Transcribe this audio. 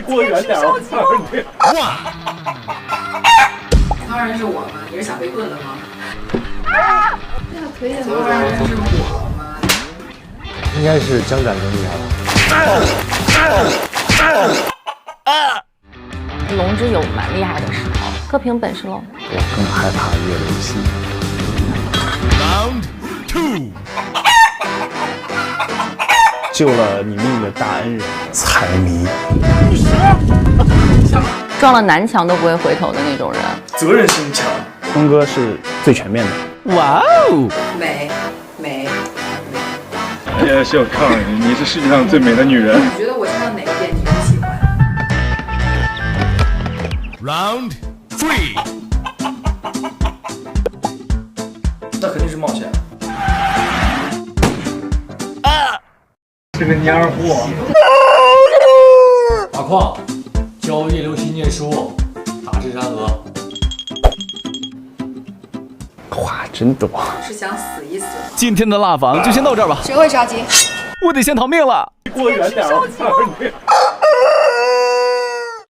过远点儿！哇！当然是我嘛，你是想被炖了吗？那可以的，当然是我嘛。应该是江展更厉害。龙之有蛮厉害的石头，各凭本事喽。我更害怕叶维西。Round 2，救了你命的大恩人，财迷，撞了南墙都不会回头的那种人。责任心强。峰哥是最全面的。哇哦！美。哎呀，小康，你是世界上最美的女人。你觉得我唱哪一点你最喜欢？ Round 3，那肯定是冒险。这个蔫货。阿矿，教叶流心念书，大智山河。话真多。是想死一死吗？今天的蜡房就先到这儿吧，谁会杀鸡？我得先逃命了。过远点儿！